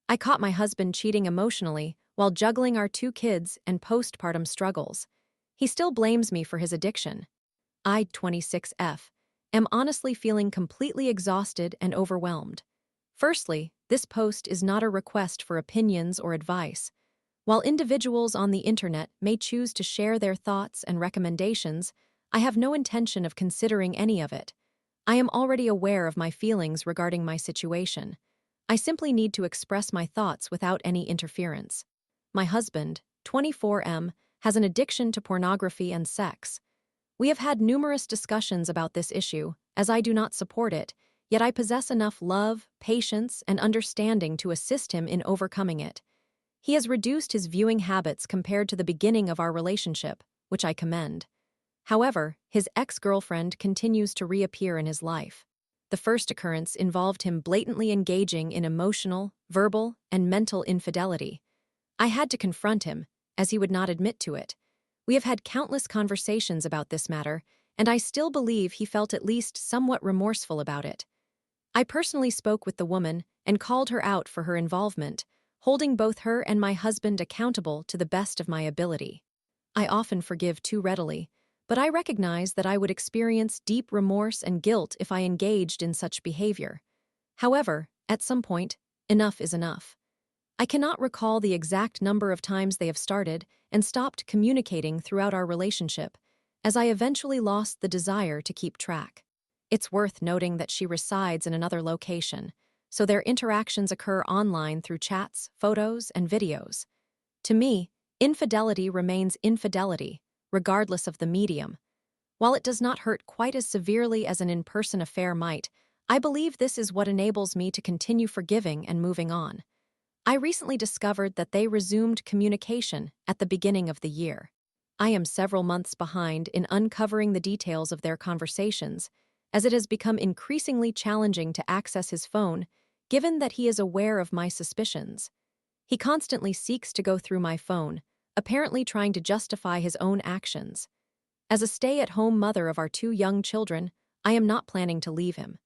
I caught my husband cheating emotionally while juggling our 2 kids and postpartum struggles. He still blames me for his addiction. I, 26F, am honestly feeling completely exhausted and overwhelmed. Firstly, this post is not a request for opinions or advice. While individuals on the internet may choose to share their thoughts and recommendations, I have no intention of considering any of it. I am already aware of my feelings regarding my situation. I simply need to express my thoughts without any interference. My husband, 24M, has an addiction to pornography and sex. We have had numerous discussions about this issue, as I do not support it, yet I possess enough love, patience, and understanding to assist him in overcoming it. He has reduced his viewing habits compared to the beginning of our relationship, which I commend. However, his ex-girlfriend continues to reappear in his life. The first occurrence involved him blatantly engaging in emotional, verbal, and mental infidelity. I had to confront him, as he would not admit to it. We have had countless conversations about this matter, and I still believe he felt at least somewhat remorseful about it. I personally spoke with the woman and called her out for her involvement, holding both her and my husband accountable to the best of my ability. I often forgive too readily, but I recognize that I would experience deep remorse and guilt if I engaged in such behavior. However, at some point, enough is enough. I cannot recall the exact number of times they have started and stopped communicating throughout our relationship, as I eventually lost the desire to keep track. It's worth noting that she resides in another location, so their interactions occur online through chats, photos, and videos. To me, infidelity remains infidelity, regardless of the medium. While it does not hurt quite as severely as an in-person affair might, I believe this is what enables me to continue forgiving and moving on. I recently discovered that they resumed communication at the beginning of the year. I am several months behind in uncovering the details of their conversations, as it has become increasingly challenging to access his phone, given that he is aware of my suspicions. He constantly seeks to go through my phone, apparently trying to justify his own actions. As a stay-at-home mother of our 2 young children, I am not planning to leave him.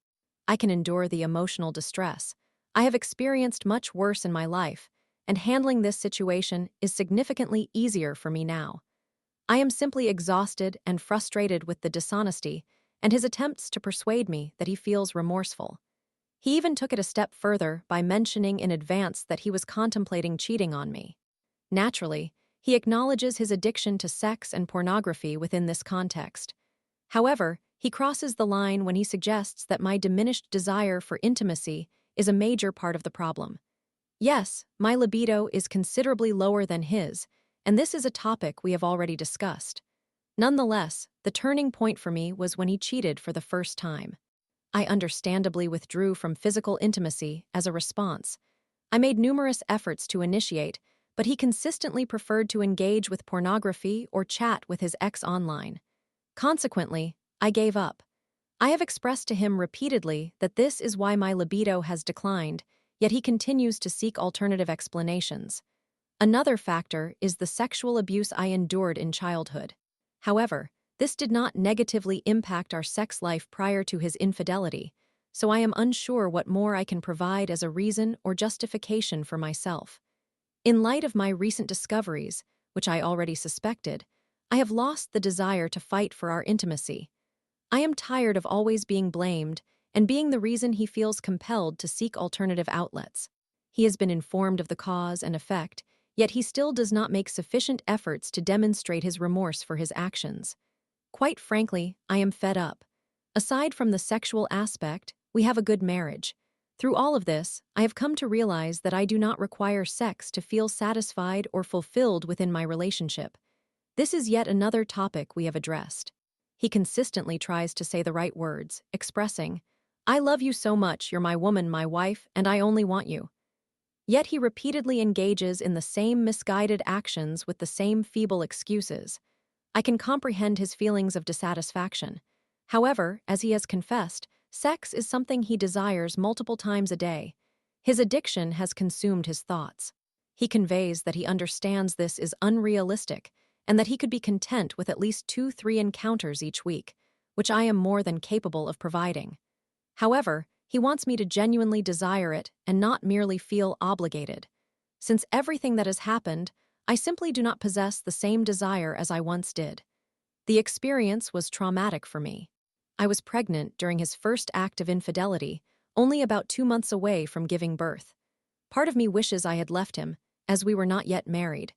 I can endure the emotional distress. I have experienced much worse in my life, and handling this situation is significantly easier for me now. I am simply exhausted and frustrated with the dishonesty and his attempts to persuade me that he feels remorseful. He even took it a step further by mentioning in advance that he was contemplating cheating on me. Naturally, he acknowledges his addiction to sex and pornography within this context. However, he crosses the line when he suggests that my diminished desire for intimacy is a major part of the problem. Yes, my libido is considerably lower than his, and this is a topic we have already discussed. Nonetheless, the turning point for me was when he cheated for the first time. I understandably withdrew from physical intimacy as a response. I made numerous efforts to initiate, but he consistently preferred to engage with pornography or chat with his ex online. Consequently, I gave up. I have expressed to him repeatedly that this is why my libido has declined, yet he continues to seek alternative explanations. Another factor is the sexual abuse I endured in childhood. However, this did not negatively impact our sex life prior to his infidelity, so I am unsure what more I can provide as a reason or justification for myself. In light of my recent discoveries, which I already suspected, I have lost the desire to fight for our intimacy. I am tired of always being blamed and being the reason he feels compelled to seek alternative outlets. He has been informed of the cause and effect, yet he still does not make sufficient efforts to demonstrate his remorse for his actions. Quite frankly, I am fed up. Aside from the sexual aspect, we have a good marriage. Through all of this, I have come to realize that I do not require sex to feel satisfied or fulfilled within my relationship. This is yet another topic we have addressed. He consistently tries to say the right words, expressing, "I love you so much, you're my woman, my wife, and I only want you." Yet he repeatedly engages in the same misguided actions with the same feeble excuses. I can comprehend his feelings of dissatisfaction. However, as he has confessed, sex is something he desires multiple times a day. His addiction has consumed his thoughts. He conveys that he understands this is unrealistic and that he could be content with at least 2-3 encounters each week, which I am more than capable of providing. However, He wants me to genuinely desire it and not merely feel obligated. Since everything that has happened, I simply do not possess the same desire as I once did. The experience was traumatic for me. I was pregnant during his first act of infidelity, only about 2 months away from giving birth. Part of me wishes I had left him, as we were not yet married.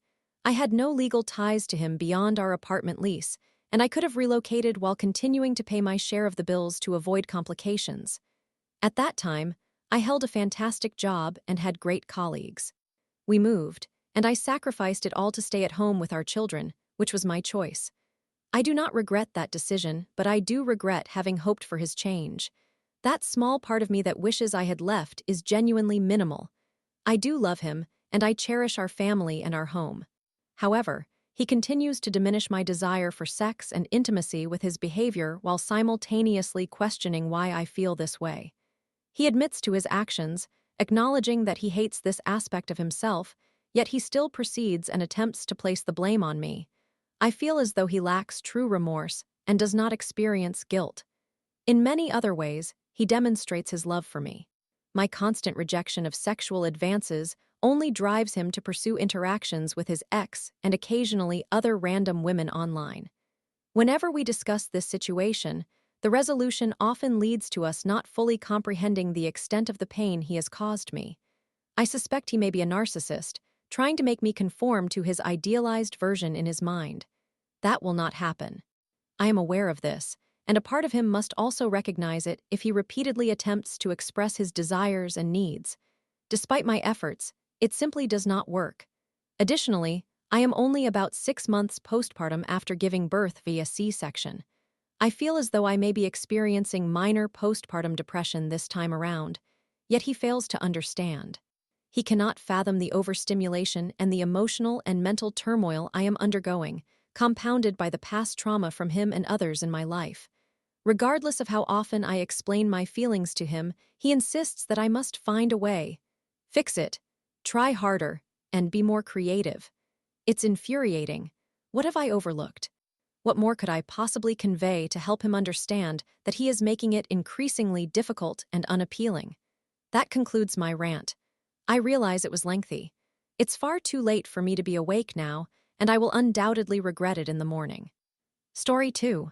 I had no legal ties to him beyond our apartment lease, and I could have relocated while continuing to pay my share of the bills to avoid complications. At that time, I held a fantastic job and had great colleagues. We moved, and I sacrificed it all to stay at home with our children, which was my choice. I do not regret that decision, but I do regret having hoped for his change. That small part of me that wishes I had left is genuinely minimal. I do love him, and I cherish our family and our home. However, he continues to diminish my desire for sex and intimacy with his behavior while simultaneously questioning why I feel this way. He admits to his actions, acknowledging that he hates this aspect of himself, yet he still proceeds and attempts to place the blame on me. I feel as though he lacks true remorse and does not experience guilt. In many other ways, he demonstrates his love for me. My constant rejection of sexual advances only drives him to pursue interactions with his ex and occasionally other random women online. Whenever we discuss this situation, the resolution often leads to us not fully comprehending the extent of the pain he has caused me. I suspect he may be a narcissist, trying to make me conform to his idealized version in his mind. That will not happen. I am aware of this, and a part of him must also recognize it if he repeatedly attempts to express his desires and needs. Despite my efforts, it simply does not work. Additionally, I am only about 6 months postpartum after giving birth via C-section. I feel as though I may be experiencing minor postpartum depression this time around, yet he fails to understand. He cannot fathom the overstimulation and the emotional and mental turmoil I am undergoing, compounded by the past trauma from him and others in my life. Regardless of how often I explain my feelings to him, he insists that I must find a way. Fix it, try harder, and be more creative. It's infuriating. What have I overlooked? What more could I possibly convey to help him understand that he is making it increasingly difficult and unappealing? That concludes my rant. I realize it was lengthy. It's far too late for me to be awake now, and I will undoubtedly regret it in the morning. Story 2.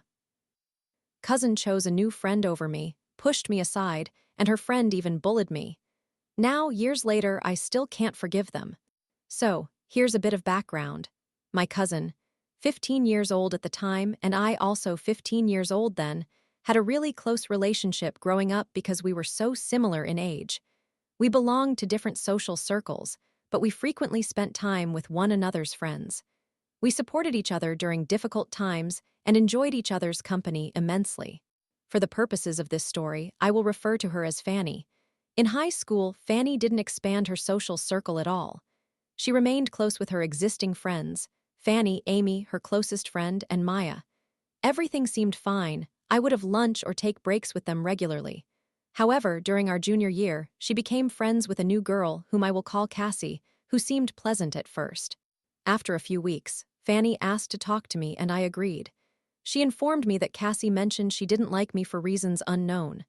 Cousin chose a new friend over me, pushed me aside, and her friend even bullied me. Now, years later, I still can't forgive them. So, here's a bit of background. My cousin, 15 years old at the time, and I also 15 years old then, had a really close relationship growing up because we were so similar in age. We belonged to different social circles, but we frequently spent time with one another's friends. We supported each other during difficult times and enjoyed each other's company immensely. For the purposes of this story, I will refer to her as Fanny. In high school, Fanny didn't expand her social circle at all. She remained close with her existing friends, Fanny, Amy, her closest friend, and Maya. Everything seemed fine. I would have lunch or take breaks with them regularly. However, during our junior year, she became friends with a new girl, whom I will call Cassie, who seemed pleasant at first. After a few weeks, Fanny asked to talk to me, and I agreed. She informed me that Cassie mentioned she didn't like me for reasons unknown.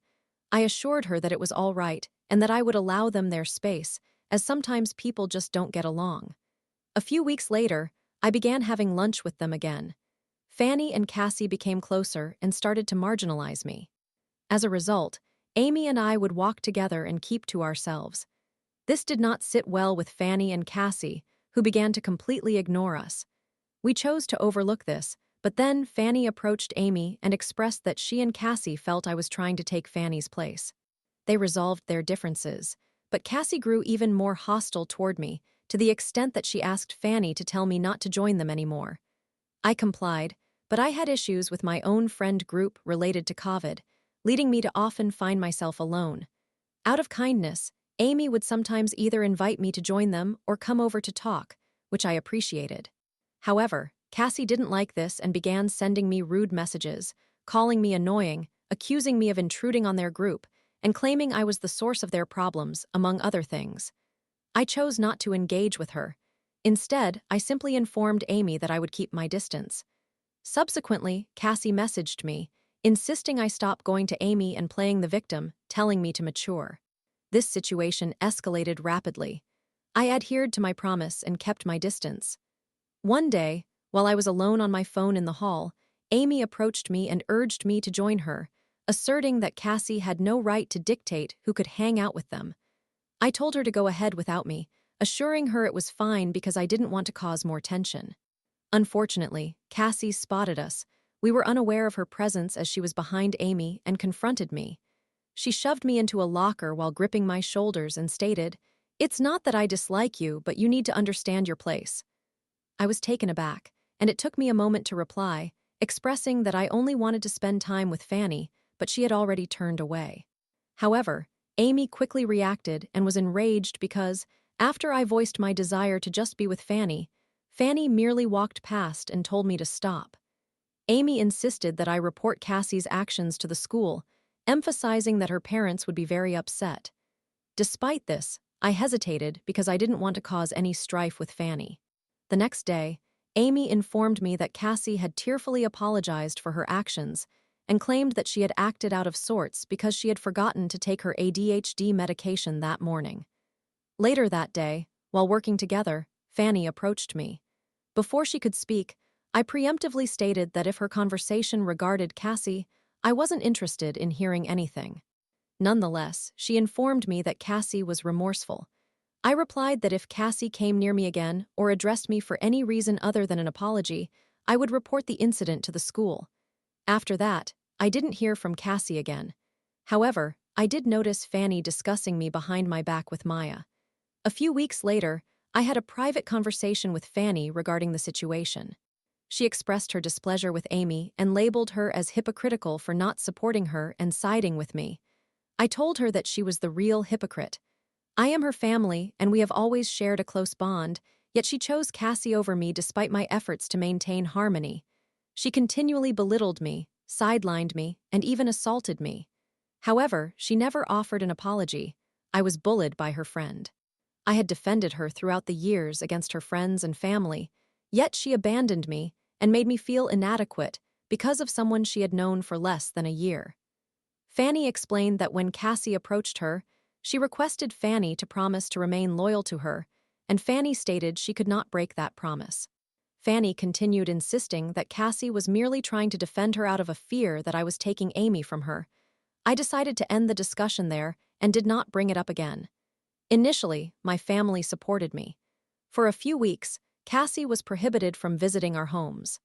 I assured her that it was all right, and that I would allow them their space, as sometimes people just don't get along. A few weeks later, I began having lunch with them again. Fanny and Cassie became closer and started to marginalize me. As a result, Amy and I would walk together and keep to ourselves. This did not sit well with Fanny and Cassie, who began to completely ignore us. We chose to overlook this, but then Fanny approached Amy and expressed that she and Cassie felt I was trying to take Fanny's place. They resolved their differences, but Cassie grew even more hostile toward me, to the extent that she asked Fanny to tell me not to join them anymore. I complied, but I had issues with my own friend group related to COVID, leading me to often find myself alone. Out of kindness, Amy would sometimes either invite me to join them or come over to talk, which I appreciated. However, Cassie didn't like this and began sending me rude messages, calling me annoying, accusing me of intruding on their group, and claiming I was the source of their problems, among other things. I chose not to engage with her. Instead, I simply informed Amy that I would keep my distance. Subsequently, Cassie messaged me, insisting I stop going to Amy and playing the victim, telling me to mature. This situation escalated rapidly. I adhered to my promise and kept my distance. One day, while I was alone on my phone in the hall, Amy approached me and urged me to join her, asserting that Cassie had no right to dictate who could hang out with them. I told her to go ahead without me, assuring her it was fine because I didn't want to cause more tension. Unfortunately, Cassie spotted us. We were unaware of her presence as she was behind Amy and confronted me. She shoved me into a locker while gripping my shoulders and stated, "It's not that I dislike you, but you need to understand your place." I was taken aback, and it took me a moment to reply, expressing that I only wanted to spend time with Fanny, but she had already turned away. However, Amy quickly reacted and was enraged because, after I voiced my desire to just be with Fanny, Fanny merely walked past and told me to stop. Amy insisted that I report Cassie's actions to the school, emphasizing that her parents would be very upset. Despite this, I hesitated because I didn't want to cause any strife with Fanny. The next day, Amy informed me that Cassie had tearfully apologized for her actions and claimed that she had acted out of sorts because she had forgotten to take her ADHD medication that morning. Later that day, while working together, Fanny approached me. Before she could speak, I preemptively stated that if her conversation regarded Cassie, I wasn't interested in hearing anything. Nonetheless, she informed me that Cassie was remorseful. I replied that if Cassie came near me again or addressed me for any reason other than an apology, I would report the incident to the school. After that, I didn't hear from Cassie again. However, I did notice Fanny discussing me behind my back with Maya. A few weeks later, I had a private conversation with Fanny regarding the situation. She expressed her displeasure with Amy and labeled her as hypocritical for not supporting her and siding with me. I told her that she was the real hypocrite. I am her family, and we have always shared a close bond, yet she chose Cassie over me despite my efforts to maintain harmony. She continually belittled me, sidelined me, and even assaulted me. However, she never offered an apology. I was bullied by her friend. I had defended her throughout the years against her friends and family, yet she abandoned me and made me feel inadequate because of someone she had known for less than a year. Fanny explained that when Cassie approached her, she requested Fanny to promise to remain loyal to her, and Fanny stated she could not break that promise. Fanny continued insisting that Cassie was merely trying to defend her out of a fear that I was taking Amy from her. I decided to end the discussion there and did not bring it up again. Initially, my family supported me. For a few weeks, Cassie was prohibited from visiting our homes.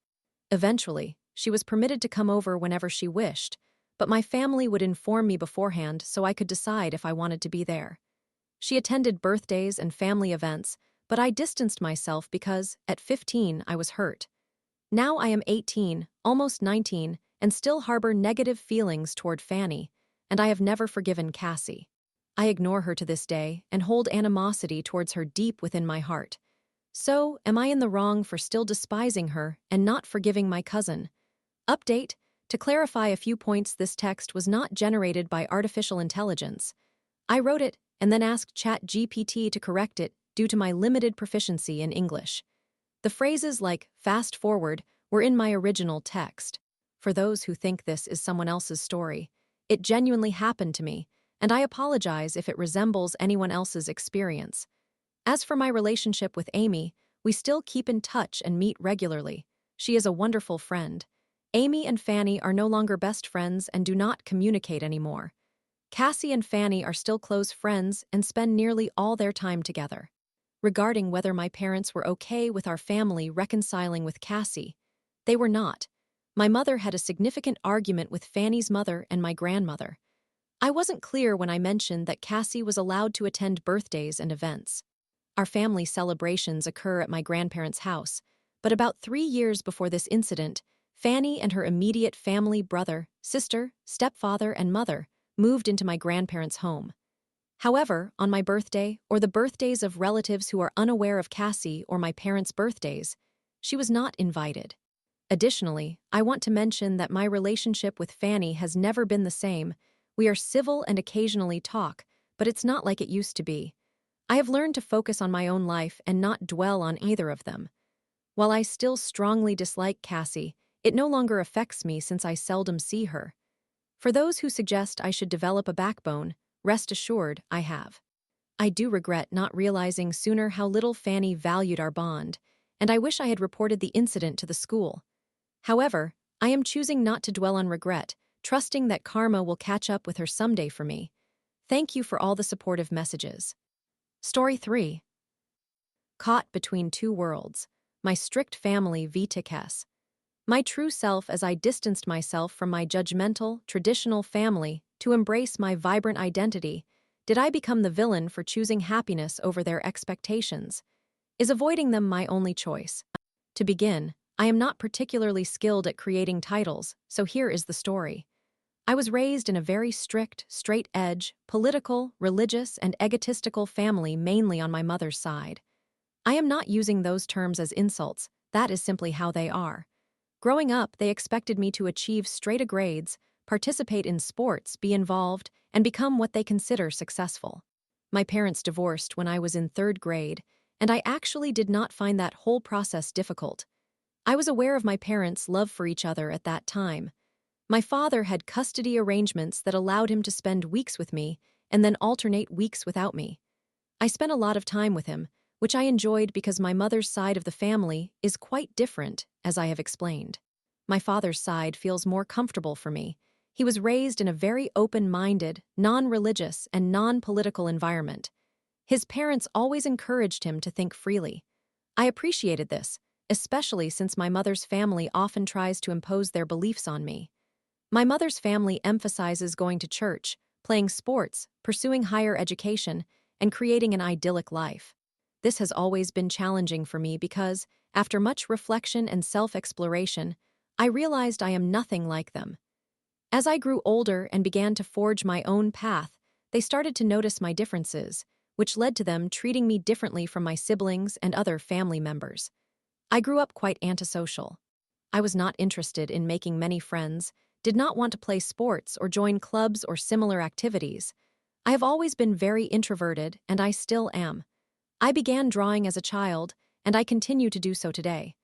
Eventually, she was permitted to come over whenever she wished, but my family would inform me beforehand so I could decide if I wanted to be there. She attended birthdays and family events, but I distanced myself because, at 15, I was hurt. Now I am 18, almost 19, and still harbor negative feelings toward Fanny, and I have never forgiven Cassie. I ignore her to this day and hold animosity towards her deep within my heart. So, am I in the wrong for still despising her and not forgiving my cousin? Update: to clarify a few points, this text was not generated by artificial intelligence. I wrote it and then asked ChatGPT to correct it due to my limited proficiency in English. The phrases like fast forward were in my original text. For those who think this is someone else's story, it genuinely happened to me, and I apologize if it resembles anyone else's experience. As for my relationship with Amy, we still keep in touch and meet regularly. She is a wonderful friend. Amy and Fanny are no longer best friends and do not communicate anymore. Cassie and Fanny are still close friends and spend nearly all their time together. Regarding whether my parents were okay with our family reconciling with Cassie, they were not. My mother had a significant argument with Fanny's mother and my grandmother. I wasn't clear when I mentioned that Cassie was allowed to attend birthdays and events. Our family celebrations occur at my grandparents' house, but about 3 years before this incident, Fanny and her immediate family, brother, sister, stepfather, and mother, moved into my grandparents' home. However, on my birthday, or the birthdays of relatives who are unaware of Cassie or my parents' birthdays, she was not invited. Additionally, I want to mention that my relationship with Fanny has never been the same. We are civil and occasionally talk, but it's not like it used to be. I have learned to focus on my own life and not dwell on either of them. While I still strongly dislike Cassie, it no longer affects me since I seldom see her. For those who suggest I should develop a backbone, rest assured I have. I do regret not realizing sooner how little Fanny valued our bond, and I wish I had reported the incident to the school. However, I am choosing not to dwell on regret, trusting that karma will catch up with her someday for me. Thank you for all the supportive messages. Story 3. Caught between two worlds. My strict family vtks. My true self as I distanced myself from my judgmental, traditional family to embrace my vibrant identity. Did I become the villain for choosing happiness over their expectations? Is avoiding them my only choice? To begin, I am not particularly skilled at creating titles, so here is the story. I was raised in a very strict, straight-edge, political, religious, and egotistical family mainly on my mother's side. I am not using those terms as insults, that is simply how they are. Growing up, they expected me to achieve straight A grades, participate in sports, be involved, and become what they consider successful. My parents divorced when I was in 3rd grade, and I actually did not find that whole process difficult. I was aware of my parents' love for each other at that time. My father had custody arrangements that allowed him to spend weeks with me and then alternate weeks without me. I spent a lot of time with him, which I enjoyed because my mother's side of the family is quite different, as I have explained. My father's side feels more comfortable for me. He was raised in a very open-minded, non-religious, and non-political environment. His parents always encouraged him to think freely. I appreciated this, especially since my mother's family often tries to impose their beliefs on me. My mother's family emphasizes going to church, playing sports, pursuing higher education, and creating an idyllic life. This has always been challenging for me because, after much reflection and self-exploration, I realized I am nothing like them. As I grew older and began to forge my own path, they started to notice my differences, which led to them treating me differently from my siblings and other family members. I grew up quite antisocial. I was not interested in making many friends, did not want to play sports or join clubs or similar activities. I have always been very introverted, and I still am. I began drawing as a child, and I continue to do so today.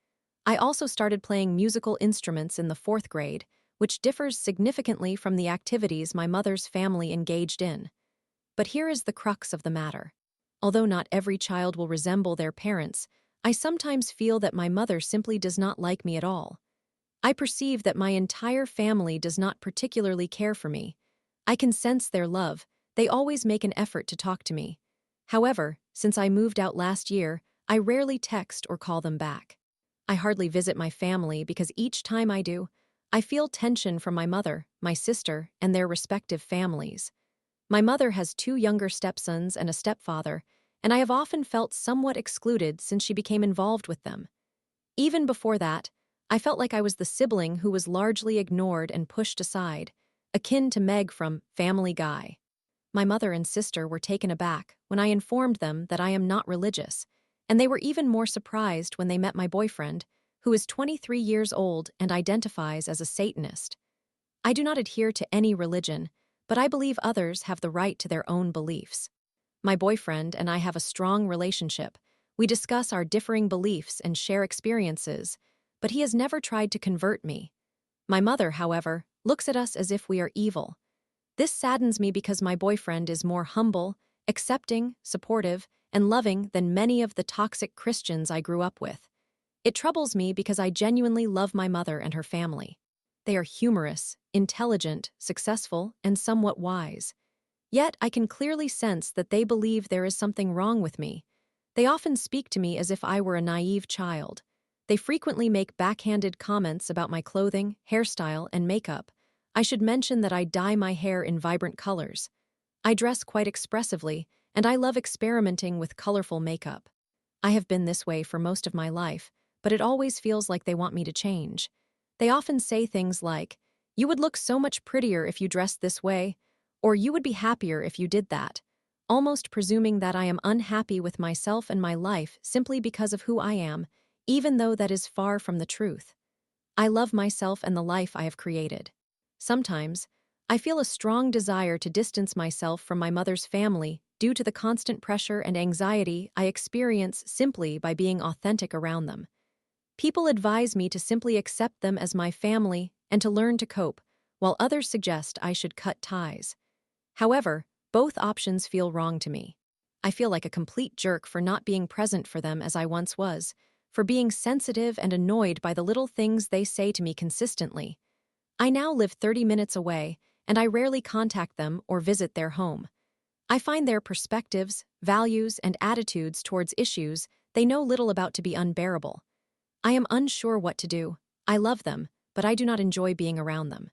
I also started playing musical instruments in the 4th grade, which differs significantly from the activities my mother's family engaged in. But here is the crux of the matter. Although not every child will resemble their parents, I sometimes feel that my mother simply does not like me at all. I perceive that my entire family does not particularly care for me. I can sense their love. They always make an effort to talk to me. However, since I moved out last year, I rarely text or call them back. I hardly visit my family because each time I do, I feel tension from my mother, my sister, and their respective families. My mother has 2 younger stepsons and a stepfather, and I have often felt somewhat excluded since she became involved with them. Even before that, I felt like I was the sibling who was largely ignored and pushed aside, akin to Meg from Family Guy. My mother and sister were taken aback when I informed them that I am not religious, and they were even more surprised when they met my boyfriend, who is 23 years old and identifies as a Satanist. I do not adhere to any religion, but I believe others have the right to their own beliefs. My boyfriend and I have a strong relationship. We discuss our differing beliefs and share experiences, but he has never tried to convert me. My mother, however, looks at us as if we are evil. This saddens me because my boyfriend is more humble, accepting, supportive, and loving than many of the toxic Christians I grew up with. It troubles me because I genuinely love my mother and her family. They are humorous, intelligent, successful, and somewhat wise. Yet I can clearly sense that they believe there is something wrong with me. They often speak to me as if I were a naive child. They frequently make backhanded comments about my clothing, hairstyle, and makeup. I should mention that I dye my hair in vibrant colors. I dress quite expressively, and I love experimenting with colorful makeup. I have been this way for most of my life, but it always feels like they want me to change. They often say things like, "You would look so much prettier if you dressed this way," or "You would be happier if you did that," almost presuming that I am unhappy with myself and my life simply because of who I am, even though that is far from the truth. I love myself and the life I have created. Sometimes, I feel a strong desire to distance myself from my mother's family due to the constant pressure and anxiety I experience simply by being authentic around them. People advise me to simply accept them as my family and to learn to cope, while others suggest I should cut ties. However, both options feel wrong to me. I feel like a complete jerk for not being present for them as I once was, for being sensitive and annoyed by the little things they say to me consistently. I now live 30 minutes away, and I rarely contact them or visit their home. I find their perspectives, values, and attitudes towards issues they know little about to be unbearable. I am unsure what to do. I love them, but I do not enjoy being around them.